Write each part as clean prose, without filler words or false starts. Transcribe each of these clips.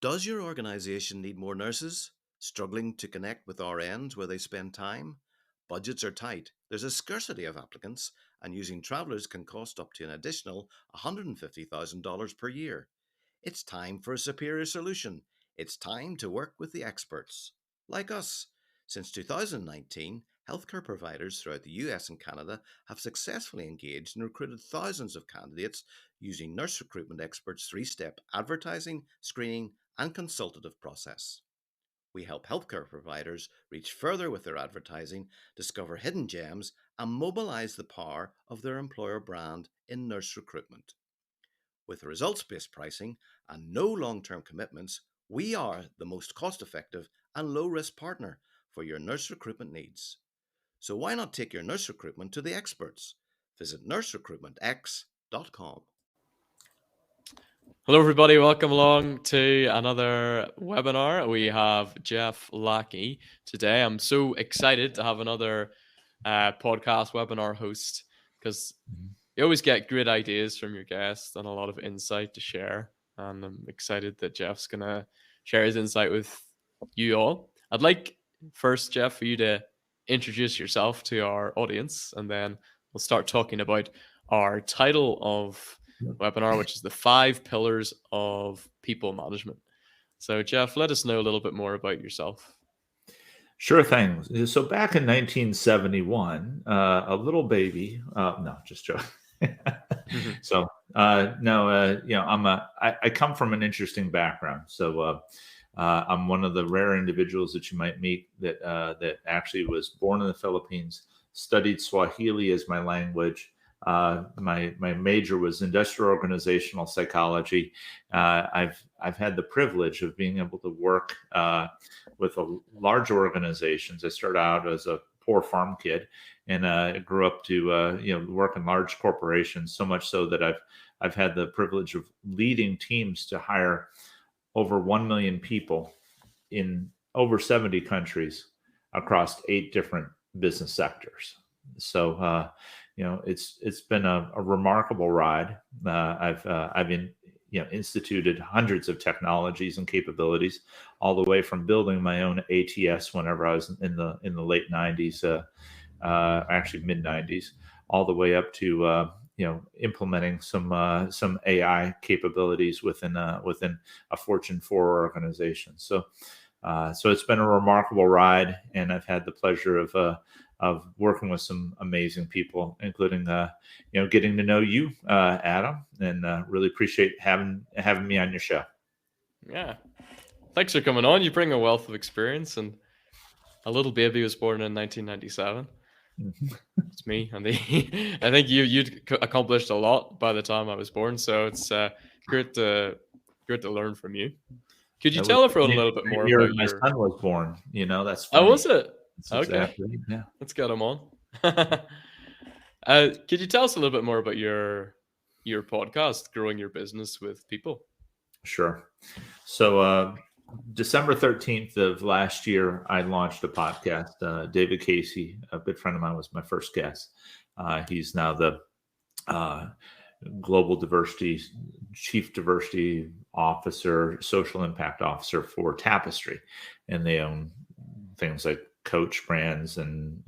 Does your organization need more nurses? Struggling to connect with RNs where they spend time? Budgets are tight, there's a scarcity of applicants, and using travelers can cost up to an additional $150,000 per year. It's time for a superior solution. It's time to work with the experts. Like us. Since 2019, healthcare providers throughout the US and Canada have successfully engaged and recruited thousands of candidates using nurse recruitment experts' three-step advertising, screening, and consultative process. We help healthcare providers reach further with their advertising, discover hidden gems, and mobilize the power of their employer brand in nurse recruitment. With results based pricing and no long term commitments, we are the most cost effective and low risk partner for your nurse recruitment needs. So why not take your nurse recruitment to the experts? Visit nurserecruitmentx.com. Hello, everybody. Welcome along to another webinar. We have Jeff Lackey today. I'm so excited to have another podcast webinar host because you always get great ideas from your guests and a lot of insight to share. And I'm excited that Jeff's going to share his insight with you all. I'd like first, Jeff, for you to introduce yourself to our audience, and then we'll start talking about our title of webinar, which is the 5 pillars of people management. So Jeff, let us know a little bit more about yourself. Sure thing. So back in 1971, a little baby, no, just joking. So, I come from an interesting background. So, I'm one of the rare individuals that you might meet that actually was born in the Philippines, studied Swahili as my language. My major was industrial organizational psychology. I've had the privilege of being able to work with large organizations. I started out as a poor farm kid and grew up to work in large corporations. So much so that I've had the privilege of leading teams to hire over 1 million people in over 70 countries across 8 different business sectors. So, it's been a remarkable ride. I've instituted hundreds of technologies and capabilities, all the way from building my own ATS whenever I was in the late 90s, actually mid 90s, all the way up to implementing some AI capabilities within a Fortune 4 organization. So it's been a remarkable ride, and I've had the pleasure of working with some amazing people, including getting to know you, Adam, and really appreciate having me on your show. Yeah, thanks for coming on. You bring a wealth of experience, and a little baby was born in 1997. It's me, and I think you'd accomplished a lot by the time I was born. So it's great to learn from you. Could you tell everyone a little bit more about my son was born? That's funny. Oh, was it? That's okay. Exactly, yeah. Let's get him on. Could you tell us a little bit more about your podcast, Growing Your Business with People? Sure. So December 13th of last year, I launched a podcast. David Casey, a good friend of mine, was my first guest. He's now the global diversity, chief diversity officer, social impact officer for Tapestry. And they own things like Coach brands and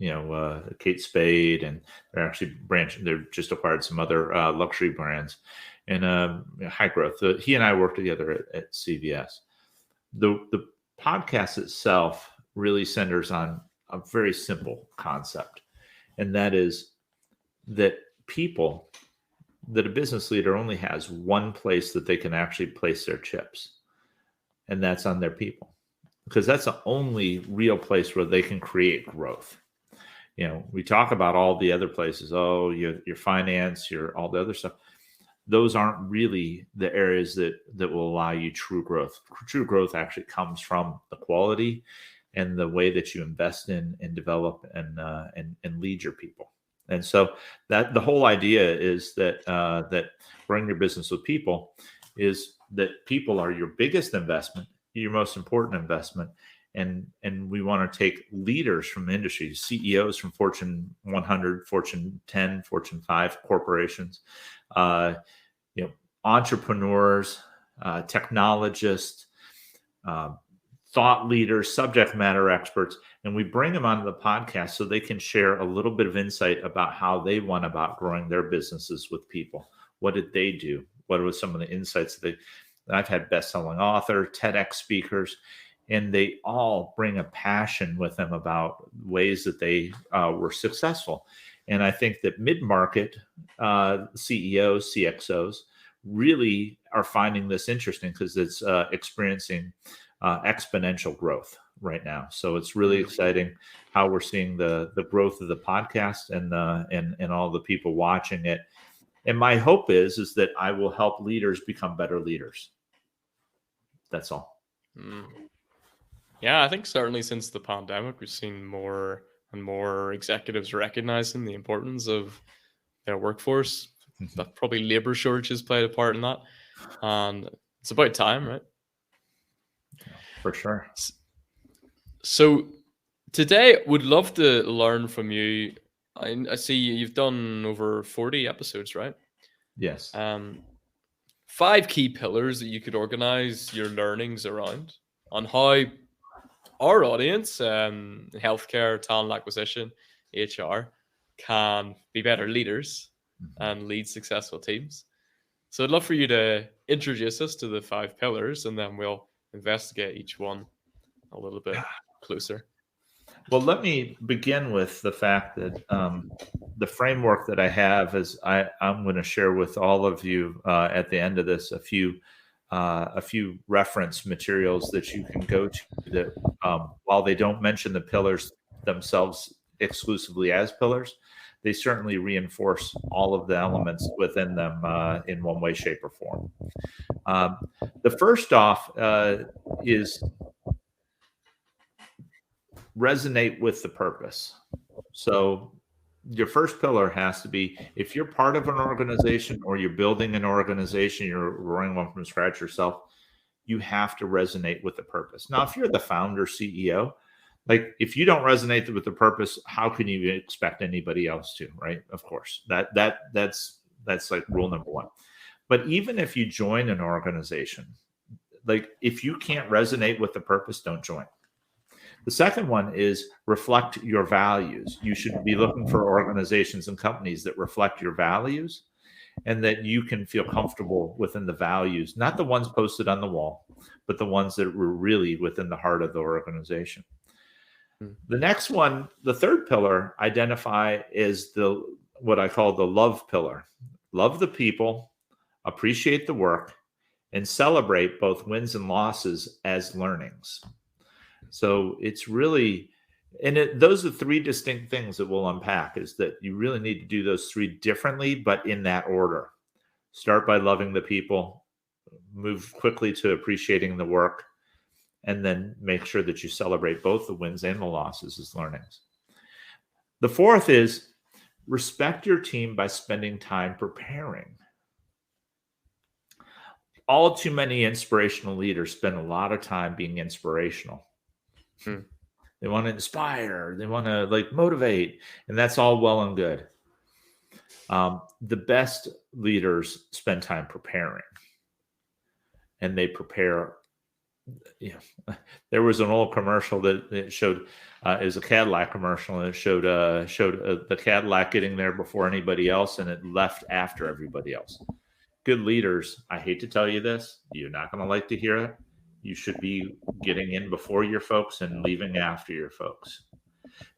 Kate Spade, and they're actually they're just acquired some other luxury brands and high growth. He and I work together at CVS. The podcast itself really centers on a very simple concept, and that is that a business leader only has one place that they can actually place their chips, and that's on their people. Because that's the only real place where they can create growth. We talk about all the other places. Oh, your finance, all the other stuff. Those aren't really the areas that will allow you true growth. True growth actually comes from the quality and the way that you invest in and develop and lead your people. And so that the whole idea is that Growing Your Business with People is that people are your biggest investment, your most important investment, and we want to take leaders from industry, CEOs from Fortune 100, Fortune 10, Fortune 5 corporations, entrepreneurs, technologists, thought leaders, subject matter experts, and we bring them onto the podcast so they can share a little bit of insight about how they went about growing their businesses with people. What did they do? What were some of the insights I've had best-selling author, TEDx speakers, and they all bring a passion with them about ways that they were successful. And I think that mid-market CEOs, CXOs really are finding this interesting because it's experiencing exponential growth right now. So it's really exciting how we're seeing the growth of the podcast and all the people watching it. And my hope is that I will help leaders become better leaders. That's all. Yeah, I think certainly since the pandemic, we've seen more and more executives recognizing the importance of their workforce. That probably labor shortages played a part in that. And it's about time, right? For sure. So today, would love to learn from you. I see you've done over 40 episodes, right? Yes. 5 key pillars that you could organize your learnings around on how our audience, healthcare, talent acquisition, HR, can be better leaders and lead successful teams. So I'd love for you to introduce us to the 5 pillars, and then we'll investigate each one a little bit closer. Well, let me begin with the fact that the framework that I have is I'm going to share with all of you at the end of this a few reference materials that you can go to that while they don't mention the pillars themselves exclusively as pillars, they certainly reinforce all of the elements within them in one way, shape, or form. The first off is resonate with the purpose. So your first pillar has to be, if you're part of an organization or you're building an organization, you're running one from scratch yourself, you have to resonate with the purpose. Now, if you're the founder, CEO, like if you don't resonate with the purpose, how can you expect anybody else to, right? Of course, that's like rule number 1. But even if you join an organization, like if you can't resonate with the purpose, don't join. The second one is reflect your values. You should be looking for organizations and companies that reflect your values and that you can feel comfortable within the values, not the ones posted on the wall, but the ones that were really within the heart of the organization. The next one, the third pillar, identify is what I call the love pillar. Love the people, appreciate the work, and celebrate both wins and losses as learnings. So it's really, those are 3 distinct things that we'll unpack, is that you really need to do those 3 differently, but in that order. Start by loving the people, move quickly to appreciating the work, and then make sure that you celebrate both the wins and the losses as learnings. The fourth is respect your team by spending time preparing. All too many inspirational leaders spend a lot of time being inspirational. They want to inspire, they want to motivate, and that's all well and good. The best leaders spend time preparing, and they prepare. There was an old commercial that it showed is a Cadillac commercial, and it showed the Cadillac getting there before anybody else, and it left after everybody else. Good leaders, I hate to tell you this, you're not going to like to hear it. You should be getting in before your folks and leaving after your folks,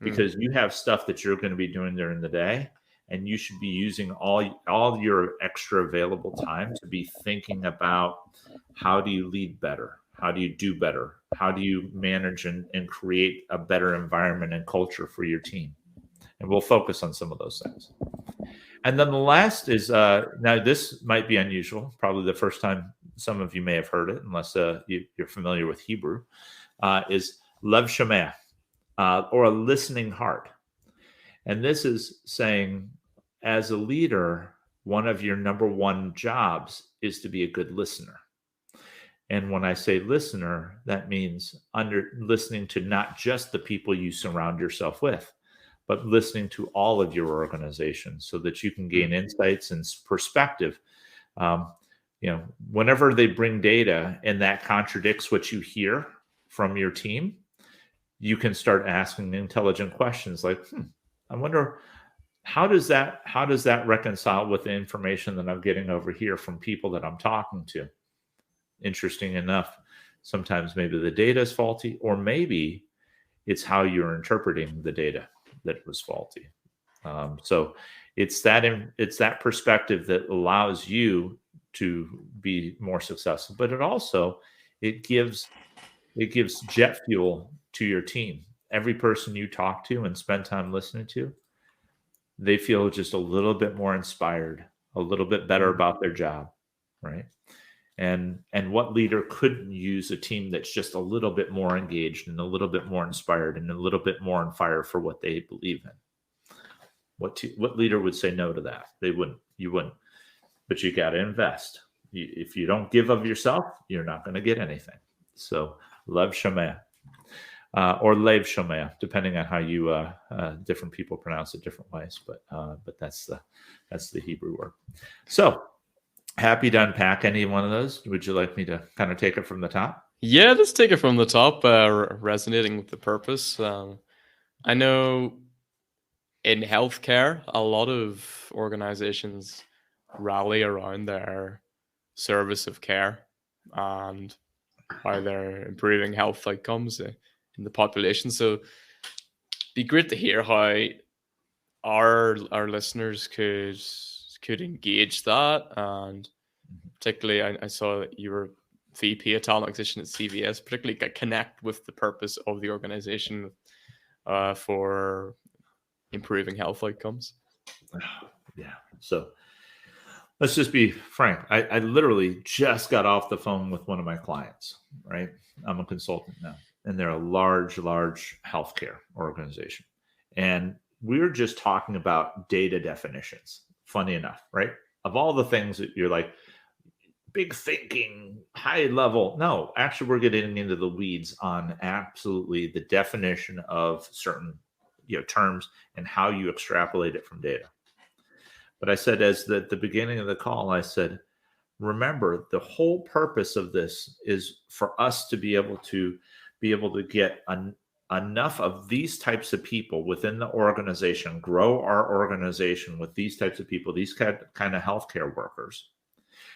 because you have stuff that you're going to be doing during the day, and you should be using all your extra available time to be thinking about how do you lead better? How do you do better? How do you manage and create a better environment and culture for your team? And we'll focus on some of those things. And then the last is, now this might be unusual, probably the first time some of you may have heard it, unless you're familiar with Hebrew, is lev shomeh, or a listening heart. And this is saying, as a leader, one of your number 1 jobs is to be a good listener. And when I say listener, that means listening to not just the people you surround yourself with, but listening to all of your organization so that you can gain insights and perspective. whenever they bring data and that contradicts what you hear from your team, you can start asking intelligent questions like, I wonder, how does that reconcile with the information that I'm getting over here from people that I'm talking to? Interesting enough, sometimes maybe the data is faulty, or maybe it's how you're interpreting the data that was faulty. So it's that perspective that allows you to be more successful, but it gives jet fuel to your team. Every person you talk to and spend time listening to, they feel just a little bit more inspired, a little bit better about their job, right? And what leader couldn't use a team that's just a little bit more engaged and a little bit more inspired and a little bit more on fire for what they believe in? What leader would say no to that? They wouldn't. You wouldn't. But you got to invest. If you don't give of yourself, you're not going to get anything. So lev shomea, or lev shomea, depending on how you different people pronounce it different ways. But that's the Hebrew word. So happy to unpack any one of those. Would you like me to kind of take it from the top? Yeah, let's take it from the top. Resonating with the purpose. I know in healthcare, a lot of organizations rally around their service of care and how they're improving health outcomes in the population. So it'd be great to hear how our listeners could engage that. And particularly, I saw that you were VP of talent acquisition at CVS, particularly connect with the purpose of the organization for improving health outcomes. Yeah. So let's just be frank. I literally just got off the phone with one of my clients, right? I'm a consultant now, and they're a large healthcare organization. And we're just talking about data definitions. Funny enough, right? Of all the things that you're like, big thinking, high level. No, actually, we're getting into the weeds on absolutely the definition of certain terms and how you extrapolate it from data. But I said, at the beginning of the call, I said, remember, the whole purpose of this is for us to be able to get enough of these types of people within the organization, grow our organization with these types of people, these kind of healthcare workers,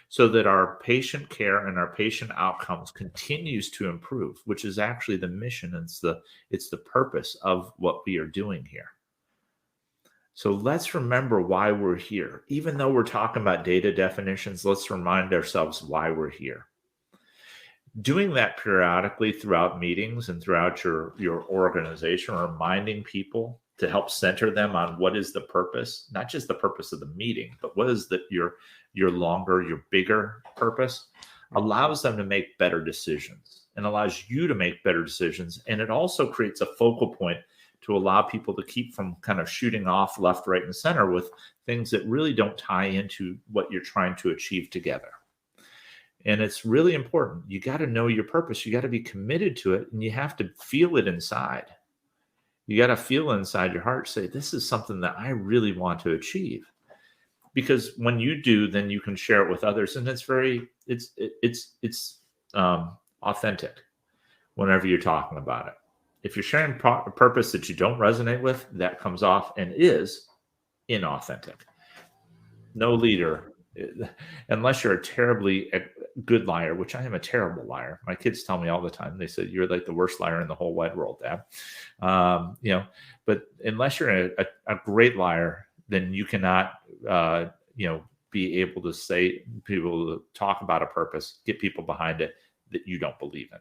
so that our patient care and our patient outcomes continues to improve, which is actually the mission. It's the purpose of what we are doing here. So let's remember why we're here. Even though we're talking about data definitions, let's remind ourselves why we're here. Doing that periodically throughout meetings and throughout your organization, reminding people to help center them on what is the purpose, not just the purpose of the meeting, but what is your longer, your bigger purpose, allows them to make better decisions and allows you to make better decisions. And it also creates a focal point to allow people to keep from kind of shooting off left, right, and center with things that really don't tie into what you're trying to achieve together. And it's really important. You got to know your purpose. You got to be committed to it, and you have to feel it inside. You got to feel inside your heart, say, this is something that I really want to achieve. Because when you do, then you can share it with others. And it's authentic whenever you're talking about it. If you're sharing a purpose that you don't resonate with, that comes off and is inauthentic. No leader, unless you're a terribly good liar, which I am a terrible liar. My kids tell me all the time. They said, you're like the worst liar in the whole wide world, Dad. But unless you're a great liar, then you cannot, be able to say, people to talk about a purpose, get people behind it that you don't believe in.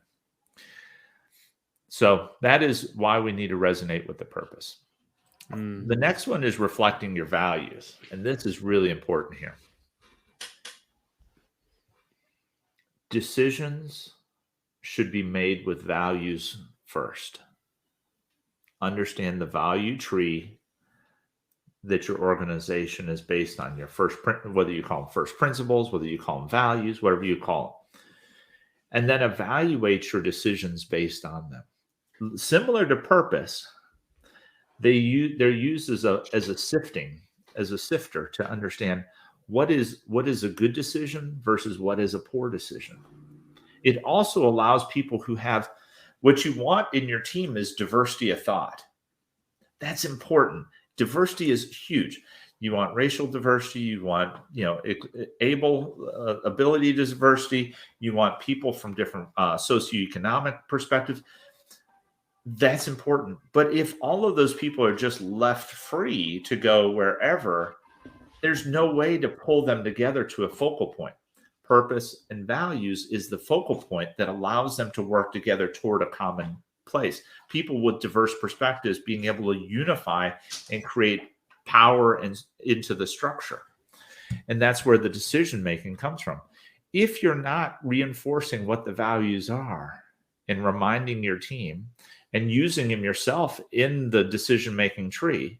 So that is why we need to resonate with the purpose. The next one is reflecting your values. And this is really important here. Decisions should be made with values first. Understand the value tree that your organization is based on. Your first, whether you call them first principles, whether you call them values, whatever you call them. And then evaluate your decisions based on them. Similar to purpose, they're used as a sifter to understand what is a good decision versus what is a poor decision. It also allows people who have what you want in your team is diversity of thought. That's important. Diversity is huge. You want racial diversity. You want, ability diversity. You want people from different socioeconomic perspectives. That's important. But if all of those people are just left free to go wherever, there's no way to pull them together to a focal point. Purpose and values is the focal point that allows them to work together toward a common place. People with diverse perspectives being able to unify and create power into the structure. And that's where the decision making comes from. If you're not reinforcing what the values are and reminding your team and using them yourself in the decision making tree,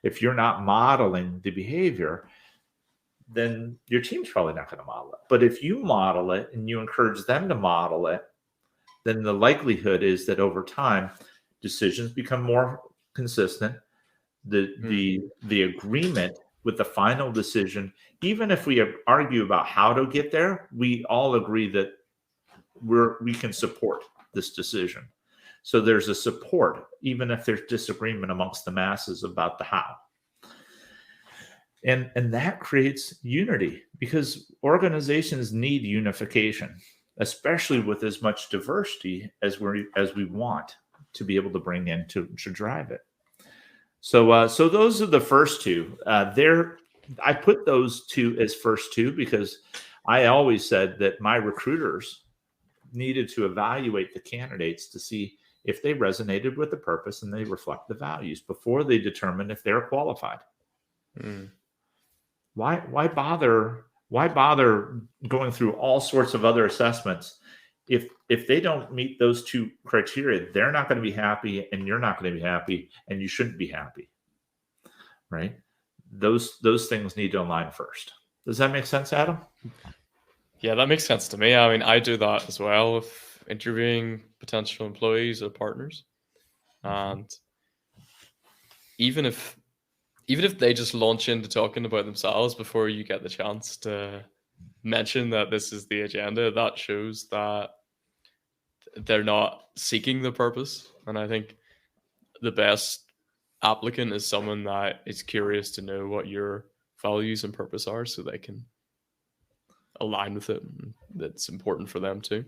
if you're not modeling the behavior, then your team's probably not going to model it. But if you model it and you encourage them to model it, then the likelihood is that over time, decisions become more consistent. The agreement with the final decision, even if we argue about how to get there, we all agree that we can support this decision. So there's a support, even if there's disagreement amongst the masses about the how. And that creates unity, because organizations need unification, especially with as much diversity as we want to be able to bring in to drive it. So those are the first two. I put those two as first two because I always said that my recruiters needed to evaluate the candidates to see if they resonated with the purpose and they reflect the values before they determine if they're qualified. Why bother going through all sorts of other assessments if they don't meet those two criteria? They're not going to be happy, and you're not going to be happy, and you shouldn't be happy, right? Those things need to align first. Does that make sense, Adam? Yeah, that makes sense to me. I mean, I do that as well with interviewing potential employees or partners. And even if they just launch into talking about themselves before you get the chance to mention that this is the agenda, that shows that they're not seeking the purpose. And I think the best applicant is someone that is curious to know what your values and purpose are, so they can align with it. That's important for them too.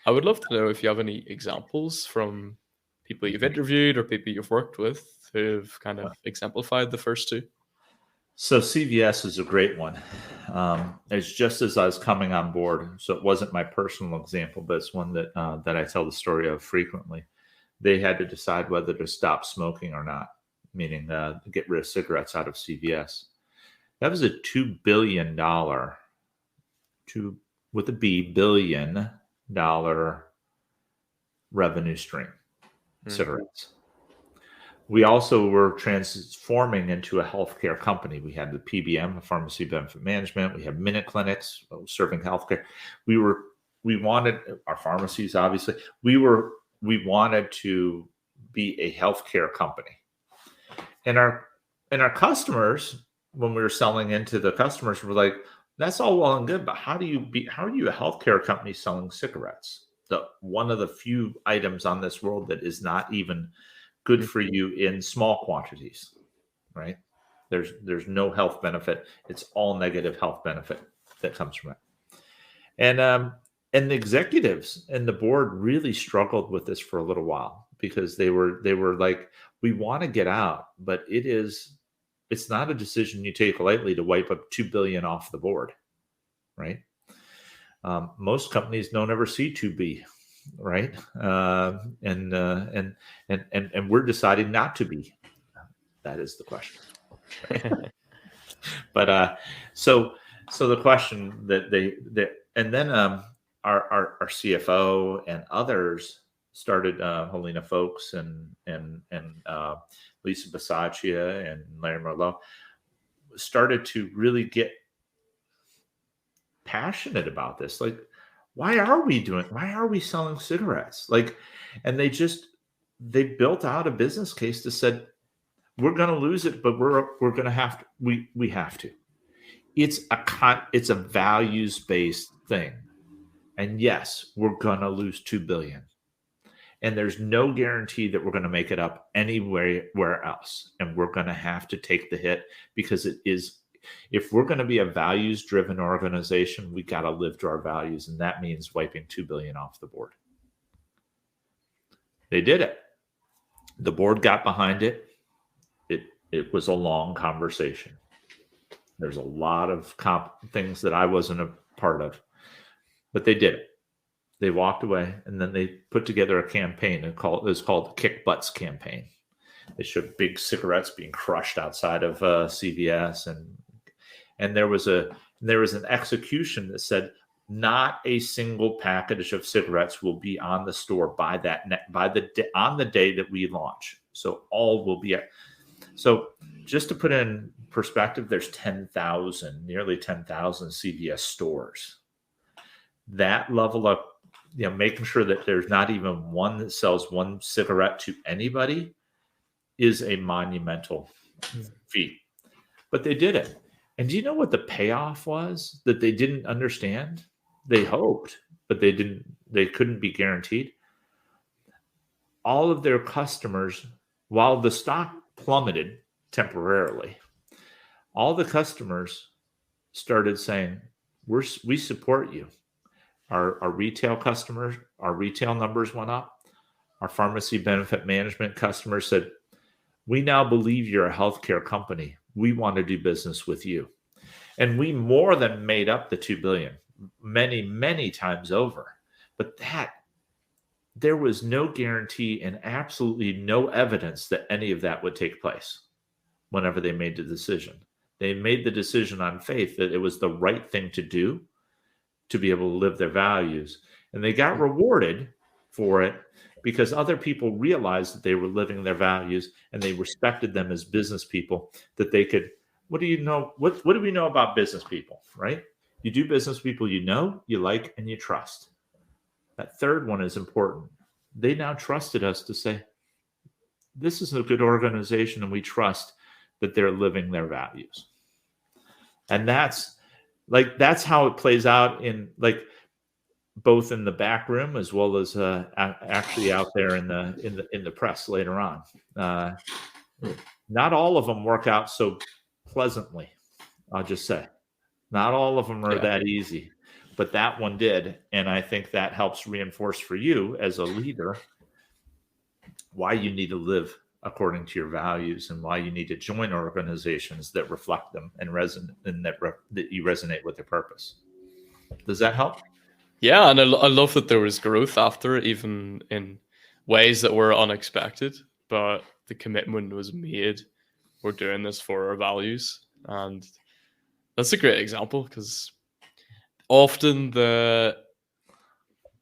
I would love to know if you have any examples from people you've interviewed or people you've worked with who've kind of exemplified the first two. So CVS is a great one. It's just as I was coming on board. So it wasn't my personal example, but it's one that I tell the story of frequently. They had to decide whether to stop smoking or not, meaning get rid of cigarettes out of CVS. That was a $2 billion, billion dollar revenue stream, cigarettes. We also were transforming into a healthcare company. We had the PBM, Pharmacy Benefit Management. We had Minute Clinics serving healthcare. We wanted our pharmacies, obviously. We wanted to be a healthcare company. And our customers, when we were selling into the customers, were like, that's all well and good, but how are you a healthcare company selling cigarettes? One of the few items on this world that is not even good for you in small quantities, right? There's no health benefit. It's all negative health benefit that comes from it. And the executives and the board really struggled with this for a little while, because they were like, we want to get out, but it's not a decision you take lightly to wipe up $2 billion off the board, right? Most companies don't ever see 2B, right? And we're deciding not to be. That is the question. But so the question that and then our CFO and others started, Helena Folks and Lisa Bisaccia and Larry Merlot started to really get passionate about this. Like, why are we selling cigarettes? Like, and they built out a business case that said, we're going to lose it, but we're going to have to, we have to. it's a values-based thing. And yes, we're going to lose $2 billion. And there's no guarantee that we're going to make it up anywhere else. And we're going to have to take the hit, because if we're going to be a values-driven organization, we got to live to our values. And that means wiping $2 billion off the board. They did it. The board got behind it. It was a long conversation. There's a lot of things that I wasn't a part of, but they did it. They walked away, and then they put together a campaign, and it was called the Kick Butts campaign. They showed big cigarettes being crushed outside of CVS, and there was an execution that said not a single package of cigarettes will be on the store on the day that we launch. So all will be. So just to put in perspective, there's nearly 10,000 CVS stores. That level of, making sure that there's not even one that sells one cigarette to anybody is a monumental feat. But they did it. And do you know what the payoff was that they didn't understand? They hoped, but they couldn't be guaranteed. All of their customers, while the stock plummeted temporarily, all the customers started saying, we support you. Our retail customers, our retail numbers went up. Our pharmacy benefit management customers said, we now believe you're a healthcare company. We want to do business with you. And we more than made up the $2 billion many, many times over. But there was no guarantee and absolutely no evidence that any of that would take place whenever they made the decision. They made the decision on faith that it was the right thing to do to be able to live their values. And they got rewarded for it because other people realized that they were living their values, and they respected them as business people, that they could, what do we know about business people, right? You do business people you know, you like, and you trust. That third one is important. They now trusted us to say, this is a good organization, and we trust that they're living their values. And that's how it plays out in both in the back room as well as actually out there in the press later on. Not all of them work out so pleasantly. I'll just say, not all of them are that easy, but that one did. And I think that helps reinforce for you as a leader why you need to live according to your values, and why you need to join organizations that reflect them and that you resonate with their purpose. Does that help? Yeah, and I love that there was growth after, even in ways that were unexpected, but the commitment was made. We're doing this for our values, and that's a great example, because often the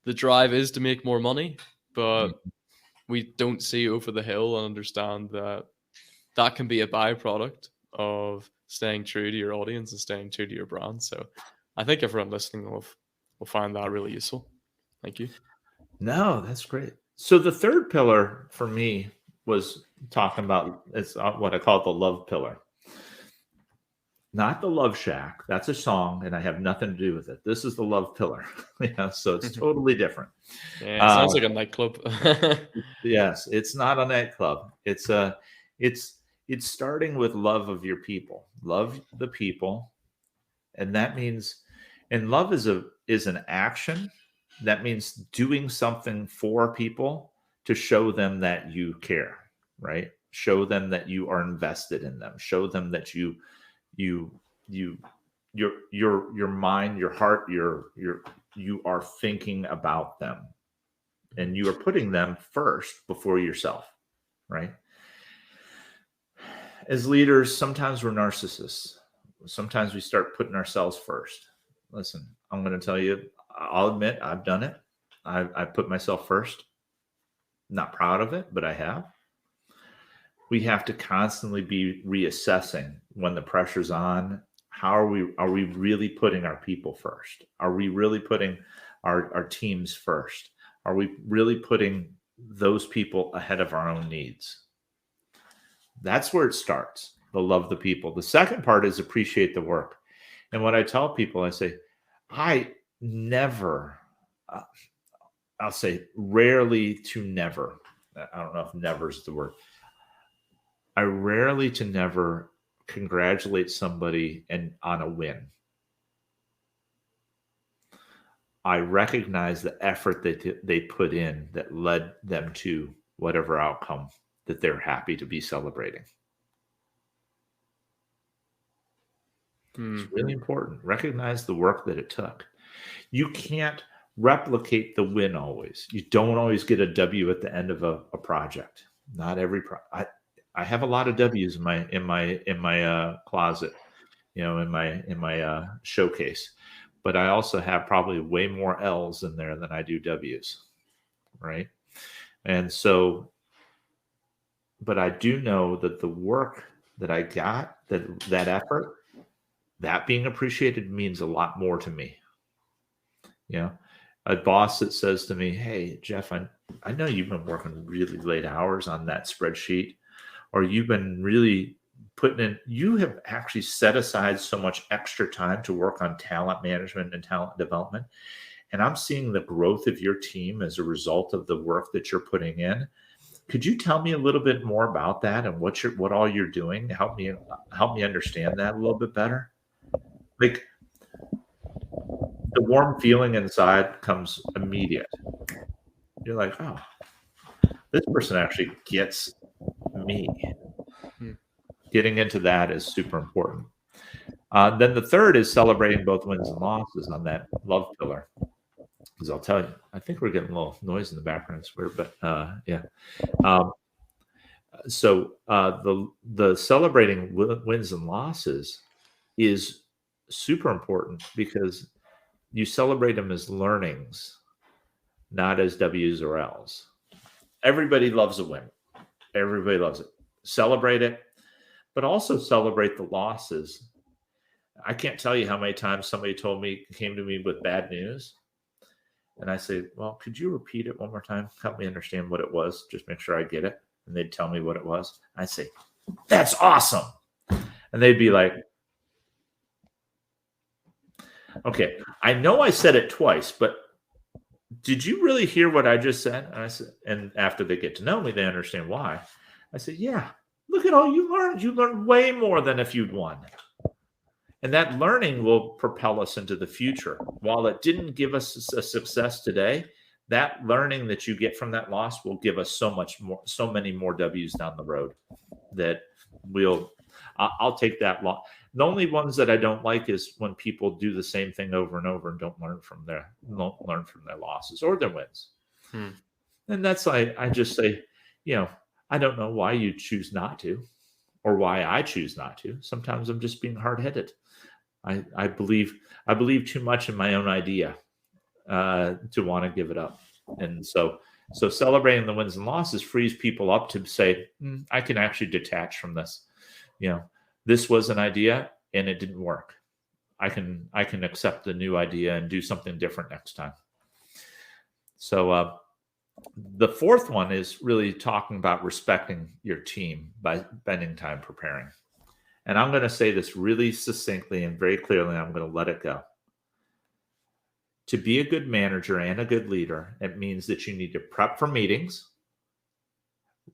drive is to make more money, but we don't see over the hill and understand that can be a byproduct of staying true to your audience and staying true to your brand. So I think everyone listening will find that really useful. Thank you. No, that's great. So the third pillar for me was talking about, it's what I call the love pillar. Not the Love Shack. That's a song, and I have nothing to do with it. This is the love pillar. So it's totally different. Yeah, it sounds like a nightclub. Yes, it's not a nightclub. It's starting with love of your people. Love the people, and that means, and love is an action. That means doing something for people to show them that you care, right? Show them that you are invested in them. Show them that your mind, your heart, you are thinking about them, and you are putting them first before yourself, right? As leaders, sometimes we're narcissists. Sometimes we start putting ourselves first. Listen, I'm going to tell you, I'll admit I've done it. I put myself first. Not proud of it, but I have. We have to constantly be reassessing when the pressure's on. How are we really putting our people first? Are we really putting our teams first? Are we really putting those people ahead of our own needs? That's where it starts. The love the people. The second part is appreciate the work. And what I tell people, I say, I never, I'll say rarely to never. I don't know if never is the word. I rarely to never congratulate somebody on a win. I recognize the effort that they put in that led them to whatever outcome that they're happy to be celebrating. It's really important. Recognize the work that it took. You can't replicate the win always. You don't always get a W at the end of a project. Not every I have a lot of W's in my closet, in my showcase, but I also have probably way more L's in there than I do W's, right? And so, but I do know that the work that I got, that effort, that being appreciated means a lot more to me. A boss that says to me, "Hey, Jeff, I know you've been working really late hours on that spreadsheet, or you've been really you have actually set aside so much extra time to work on talent management and talent development. And I'm seeing the growth of your team as a result of the work that you're putting in. Could you tell me a little bit more about that and what all you're doing? Help me understand that a little bit better." Like, the warm feeling inside comes immediate. You're like, oh, this person actually gets me. Getting into that is super important. Then the third is celebrating both wins and losses on that love pillar. Because I'll tell you, I think we're getting a little noise in the background. It's weird, but yeah. So the celebrating wins and losses is super important because you celebrate them as learnings, not as W's or L's. Everybody loves a win. Everybody loves it. Celebrate it, but also celebrate the losses. I can't tell you how many times somebody came to me with bad news. And I say, well, could you repeat it one more time? Help me understand what it was. Just make sure I get it. And they'd tell me what it was. I'd say, that's awesome. And they'd be like, okay, I know I said it twice, but did you really hear what I just said? And I said, and after they get to know me, they understand why. I said, yeah, look at all you learned. You learned way more than if you'd won. And that learning will propel us into the future. While it didn't give us a success today, that learning that you get from that loss will give us so many more W's down the road that I'll take that loss. The only ones that I don't like is when people do the same thing over and over and don't learn from their losses or their wins. And that's I just say, I don't know why you choose not to, or why I choose not to. Sometimes I'm just being hard-headed. I believe too much in my own idea to want to give it up. And so celebrating the wins and losses frees people up to say, I can actually detach from this. This was an idea and it didn't work. I can accept the new idea and do something different next time. So the fourth one is really talking about respecting your team by spending time preparing. And I'm going to say this really succinctly and very clearly. I'm going to let it go. To be a good manager and a good leader, it means that you need to prep for meetings,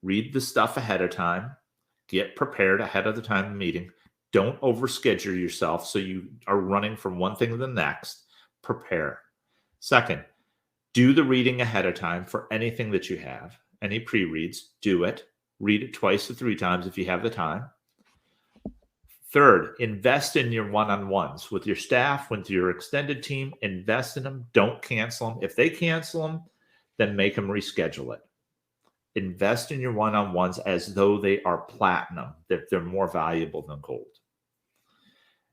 read the stuff ahead of time, get prepared ahead of the time of the meeting. Don't overschedule yourself so you are running from one thing to the next. Prepare. Second, do the reading ahead of time for anything that you have. Any pre-reads, do it. Read it 2 to 3 times if you have the time. Third, invest in your one-on-ones with your staff, with your extended team. Invest in them. Don't cancel them. If they cancel them, then make them reschedule it. Invest in your one-on-ones as though they are platinum, that they're more valuable than gold.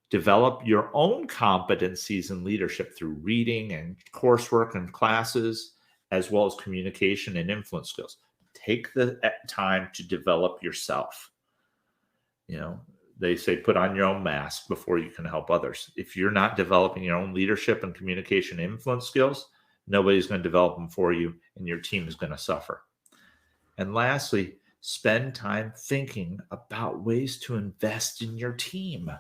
Develop your own competencies in leadership through reading and coursework and classes, as well as communication and influence skills. Take the time to develop yourself. They say put on your own mask before you can help others. If you're not developing your own leadership and communication influence skills, nobody's going to develop them for you, and your team is going to suffer. And lastly, spend time thinking about ways to invest in your team.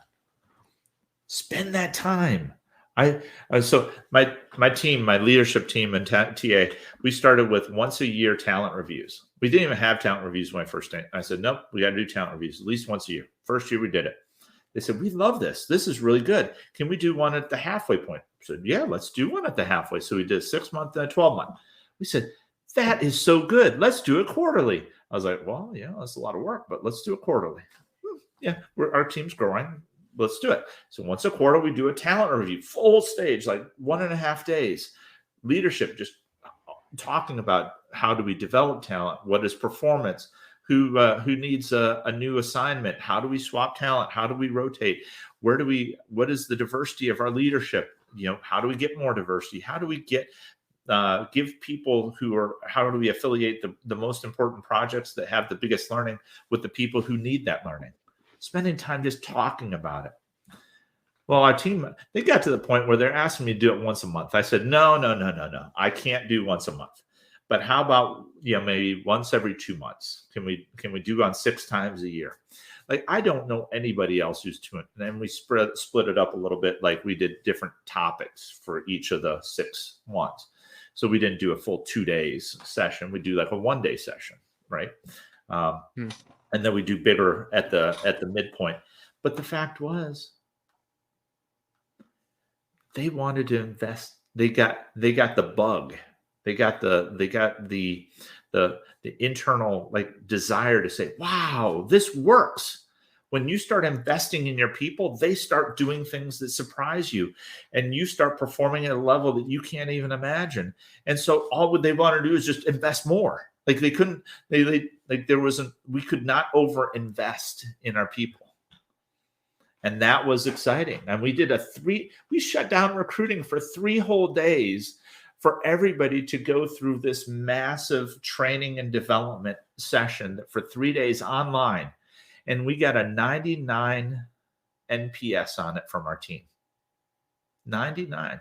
Spend that time. So my team, my leadership team and TA, we started with once a year talent reviews. We didn't even have talent reviews when I first came. I said, nope, we got to do talent reviews at least once a year. First year we did it. They said, we love this. This is really good. Can we do one at the halfway point? I said, yeah, let's do one at the halfway. So we did 6 month and 12 month. We said, that is so good. Let's do it quarterly. I was like, well, yeah, that's a lot of work, but let's do it quarterly. Yeah, our team's growing. Let's do it. So once a quarter, we do a talent review, full stage, like 1.5 days. Leadership, just talking about how do we develop talent? What is performance? Who needs a new assignment? How do we swap talent? How do we rotate? What is the diversity of our leadership? How do we get more diversity? How do we get give people how do we affiliate the most important projects that have the biggest learning with the people who need that learning? Spending time just talking about it. Well, our team, they got to the point where they're asking me to do it once a month. I said, no. I can't do once a month. But how about, maybe once every 2 months? Can we do on 6 times a year? Like, I don't know anybody else who's doing it. And then we split it up a little bit. Like, we did different topics for each of the 6 ones. So we didn't do a full 2 days session. We do like a 1 day session, right? And then we do bigger at the midpoint. But the fact was, they wanted to invest. They got the bug. They got the internal desire to say, wow, this works. When you start investing in your people, they start doing things that surprise you, and you start performing at a level that you can't even imagine. And so all they want to do is just invest more. Like we could not over invest in our people. And that was exciting. And we shut down recruiting for 3 whole days for everybody to go through this massive training and development session for 3 days online. And we got a 99 NPS on it from our team. 99.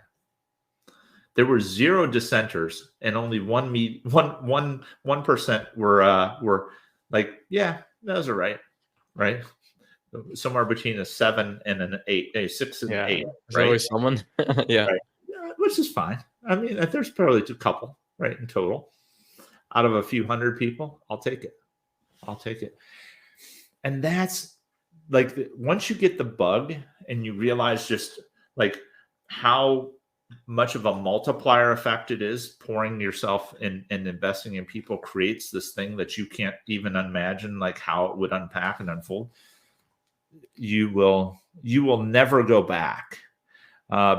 There were 0 dissenters, and only 1% were like, yeah, those are right. Somewhere between a 7 and an 8, a 6 and 8. There's always someone. Yeah. Right. Which is fine. I mean, there's probably a couple, right, in total. Out of a few hundred people, I'll take it. And that's once you get the bug and you realize just how much of a multiplier effect it is, pouring yourself and investing in people creates this thing that you can't even imagine how it would unpack and unfold. You will never go back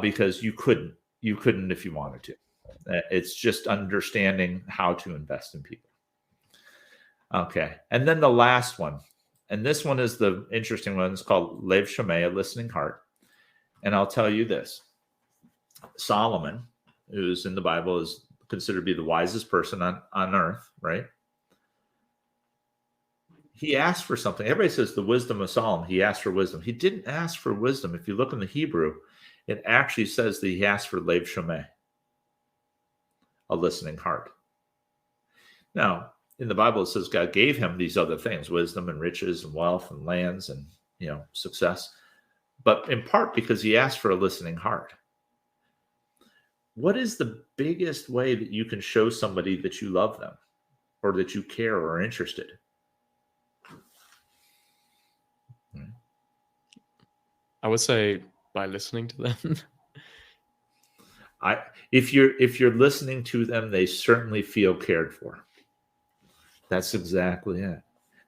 because you couldn't if you wanted to. It's just understanding how to invest in people. Okay. And then the last one, and this one is the interesting one. It's called Lev Shomei, a listening heart. And I'll tell you this. Solomon, who's in the Bible, is considered to be the wisest person on earth, right? He asked for something. Everybody says the wisdom of Solomon. He asked for wisdom. He didn't ask for wisdom. If you look in the Hebrew, it actually says that he asked for Lev Shomei, a listening heart. Now, in the Bible, it says God gave him these other things, wisdom and riches and wealth and lands and, success, but in part because he asked for a listening heart. What is the biggest way that you can show somebody that you love them or that you care or are interested? I would say by listening to them. If you're listening to them, they certainly feel cared for. That's exactly it.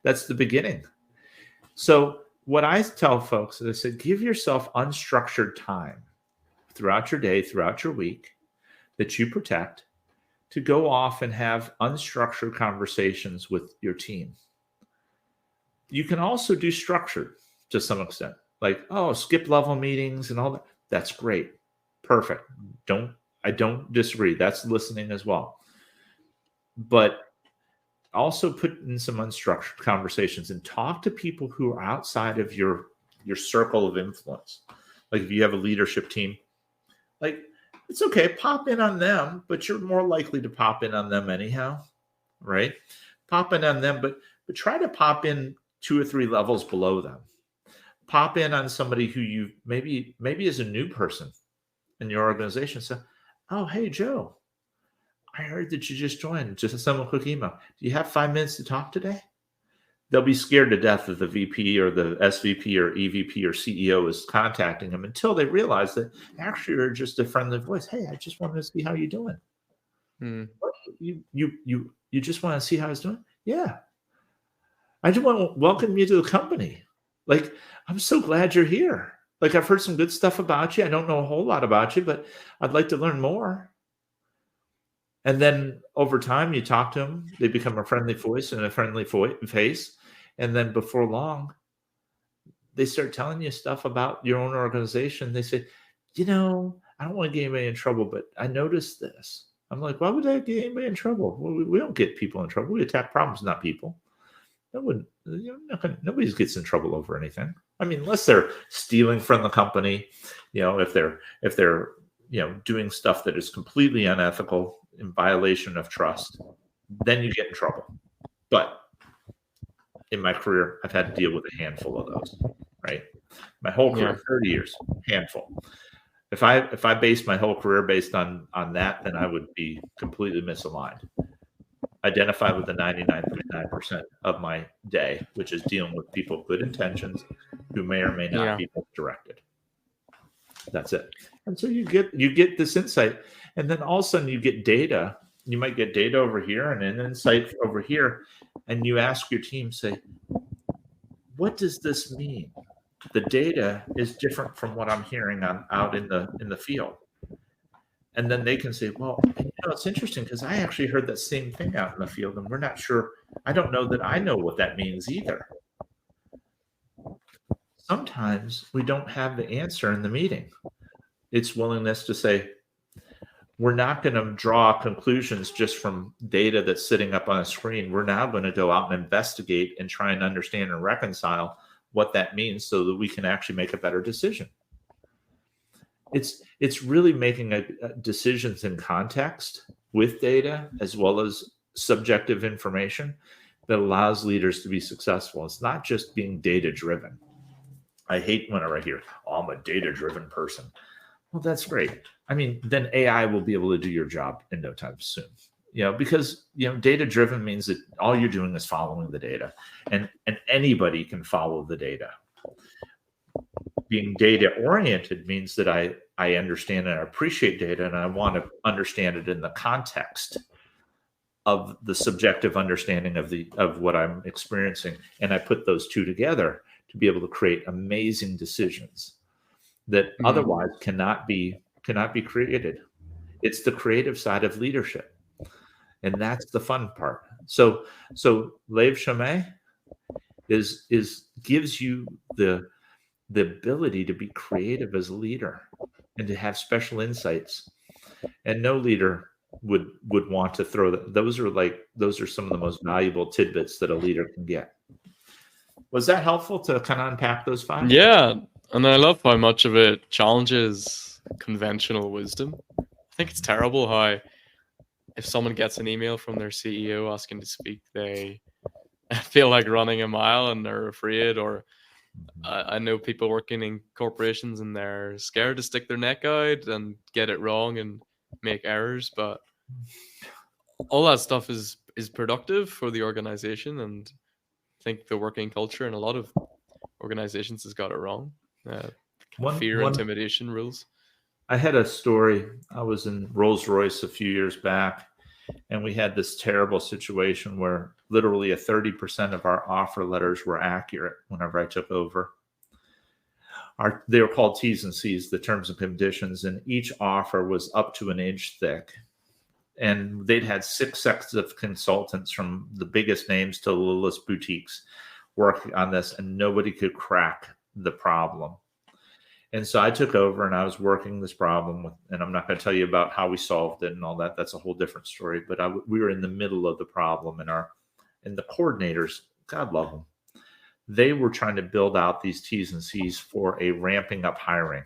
That's the beginning. So what I tell folks is I said, give yourself unstructured time throughout your day, throughout your week that you protect to go off and have unstructured conversations with your team. You can also do structured to some extent, skip level meetings and all that. That's great. Perfect. I don't disagree. That's listening as well. But also put in some unstructured conversations and talk to people who are outside of your circle of influence. Like if you have a leadership team, it's okay, pop in on them, but you're more likely to pop in on them anyhow, right? Pop in on them, but try to pop in 2 or 3 levels below them. pop in on somebody who you maybe is a new person in your organization. Say, oh, hey, Joe, I heard that you just joined. Just send them a quick email. Do you have 5 minutes to talk today? They'll be scared to death that the VP or the SVP or EVP or CEO is contacting them until they realize that actually you're just a friendly voice. Hey, I just wanted to see how you're doing. What? You just want to see how it's doing? Yeah. I just want to welcome you to the company. Like, I'm so glad you're here. Like, I've heard some good stuff about you. I don't know a whole lot about you, but I'd like to learn more. And then over time, you talk to them. They become a friendly voice and a friendly face. And then before long, they start telling you stuff about your own organization. They say, I don't want to get anybody in trouble, but I noticed this. I'm like, why would I get anybody in trouble? Well, we don't get people in trouble. We attack problems, not people. Nobody gets in trouble over anything. I mean, unless they're stealing from the company, if they're doing stuff that is completely unethical, in violation of trust, then you get in trouble. But in my career, I've had to deal with a handful of those, right? My whole career, 30 years, handful. If I based my whole career based on that, then I would be completely misaligned. Identify with the 99.9% of my day, which is dealing with people with good intentions who may or may not be misdirected. That's it. And so you get this insight, and then all of a sudden you get data. You might get data over here and an insight over here, and you ask your team, say, what does this mean? The data is different from what I'm hearing out in the field. And then they can say, well, it's interesting because I actually heard that same thing out in the field, and we're not sure. I don't know that I know what that means either. Sometimes we don't have the answer in the meeting. It's willingness to say, we're not going to draw conclusions just from data that's sitting up on a screen. We're now going to go out and investigate and try and understand and reconcile what that means so that we can actually make a better decision. It's really making decisions in context with data as well as subjective information that allows leaders to be successful. It's not just being data driven. I hate whenever I hear, oh, I'm a data driven person. Well, that's great. I mean, then AI will be able to do your job in no time soon. Because data driven means that all you're doing is following the data, and anybody can follow the data. Being data oriented means that I understand and I appreciate data, and I want to understand it in the context of the subjective understanding of what I'm experiencing, and I put those two together to be able to create amazing decisions that otherwise cannot be created. It's the creative side of leadership, and that's the fun part. So Lave Chamay gives you the ability to be creative as a leader and to have special insights. And no leader would want to throw that. Those are some of the most valuable tidbits that a leader can get. Was that helpful to kind of unpack those 5? Yeah, and I love how much of it challenges conventional wisdom. I think it's terrible how if someone gets an email from their CEO asking to speak, they feel like running a mile and they're afraid. Or I know people working in corporations and they're scared to stick their neck out and get it wrong and make errors. But all that stuff is productive for the organization, and I think the working culture in a lot of organizations has got it wrong. Intimidation rules. I had a story. I was in Rolls-Royce a few years back, and we had this terrible situation where literally 30% of our offer letters were accurate whenever I took over. They were called T's and C's, the terms and conditions, and each offer was up to an inch thick. And they'd had 6 sets of consultants from the biggest names to the littlest boutiques working on this, and nobody could crack the problem. And so I took over and I was working this problem and I'm not going to tell you about how we solved it and all that. That's a whole different story. But we were in the middle of the problem, and the coordinators, God love them, they were trying to build out these T's and C's for a ramping up hiring.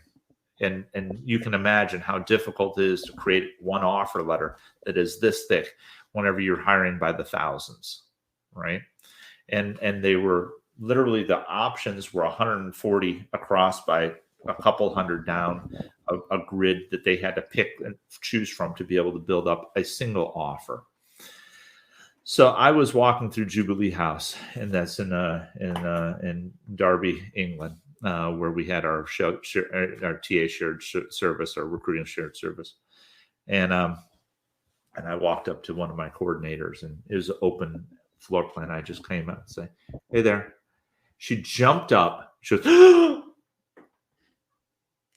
And you can imagine how difficult it is to create one offer letter that is this thick whenever you're hiring by the thousands, right? And they were literally the options were 140 across by a couple hundred down, a grid that they had to pick and choose from to be able to build up a single offer. So I was walking through Jubilee House, and that's in Derby, England, where we had our TA shared service, our recruiting shared service, and I walked up to one of my coordinators, and it was an open floor plan. I just came out and say, "Hey there." She jumped up. She goes,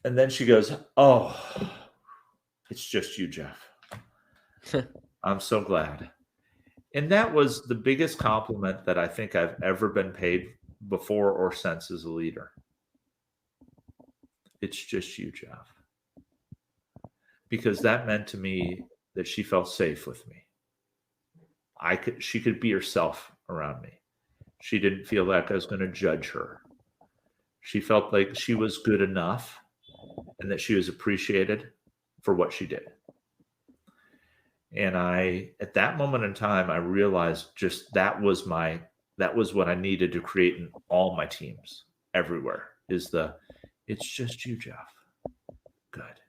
and then she goes, "Oh, it's just you, Jeff. I'm so glad." And that was the biggest compliment that I think I've ever been paid before or since as a leader. It's just you, Jeff. Because that meant to me that she felt safe with me. She could be herself around me. She didn't feel like I was going to judge her. She felt like she was good enough and that she was appreciated for what she did. And at that moment in time, I realized just that was what I needed to create in all my teams everywhere it's just you, Jeff. Good.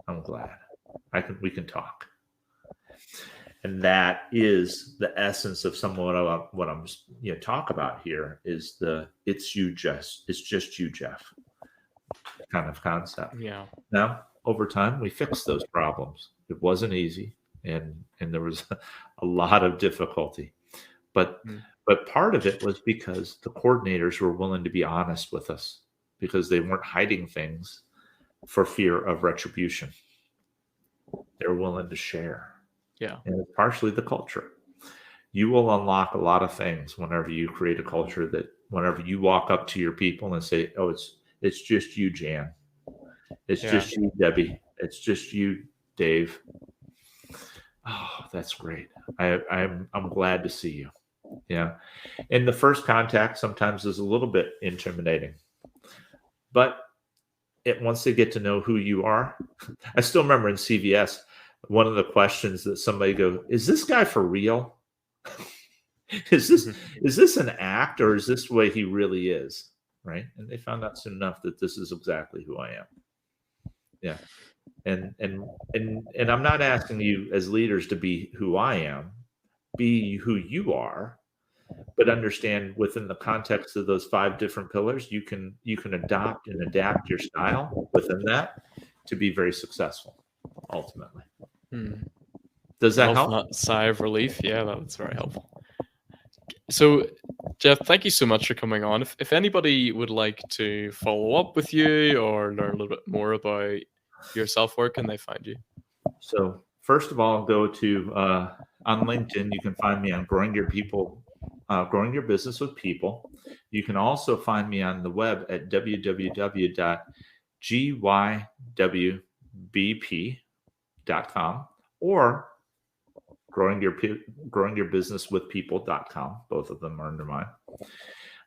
I'm glad. We can talk. And that is the essence of what I'm talk about here is it's just you, Jeff kind of concept. Yeah. Now, over time, we fixed those problems. It wasn't easy. And there was a lot of difficulty, but part of it was because the coordinators were willing to be honest with us because they weren't hiding things for fear of retribution. They're willing to share. Yeah. And it's partially the culture. You will unlock a lot of things whenever you create a culture that whenever you walk up to your people and say, "Oh, it's just you, Jan. It's just you, Debbie. It's just you, Dave. Oh, that's great. I'm glad to see you." Yeah. And the first contact sometimes is a little bit intimidating. But once they get to know who you are, I still remember in CVS, one of the questions that somebody go, "Is this guy for real? Is this an act, or is this the way he really is?" Right? And they found out soon enough that this is exactly who I am. Yeah. And I'm not asking you as leaders to be who I am, be who you are, but understand within the context of those 5 different pillars, you can adopt and adapt your style within that to be very successful ultimately. Does that help? That sigh of relief. Yeah, that's very helpful. So, Jeff, thank you so much for coming on. If anybody would like to follow up with you or learn a little bit more about yourself, where can they find you? So first of all, go to on LinkedIn. You can find me on Growing Your Business with People. You can also find me on the web at www.gywbp.com or growingyourbusinesswithpeople.com. Both of them are under mine.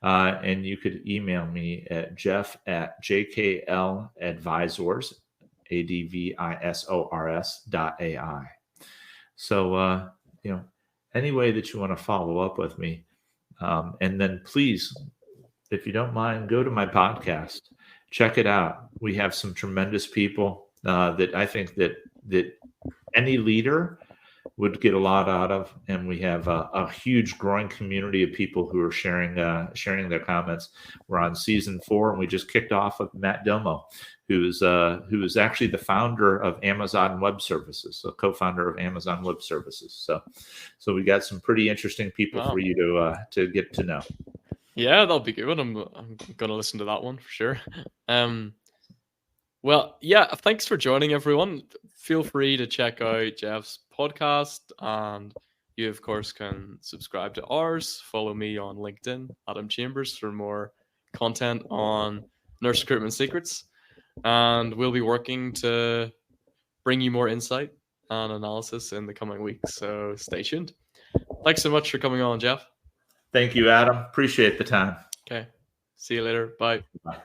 And you could email me at jeff@jkladvisors, advisors.ai. So, any way that you want to follow up with me. And then please, if you don't mind, go to my podcast, check it out. We have some tremendous people that I think that any leader would get a lot out of, and we have a huge growing community of people who are sharing their comments. We're on season 4, and we just kicked off with Matt Domo, who is actually the founder of Amazon Web Services, a co-founder of Amazon Web Services. So we got some pretty interesting people for you to get to know. Yeah, that'll be good. I'm gonna listen to that one for sure. Well, yeah, thanks for joining, everyone. Feel free to check out Jeff's podcast, and you, of course, can subscribe to ours. Follow me on LinkedIn, Adam Chambers, for more content on nurse recruitment secrets. And we'll be working to bring you more insight and analysis in the coming weeks. So stay tuned. Thanks so much for coming on, Jeff. Thank you, Adam. Appreciate the time. Okay. See you later. Bye. Bye.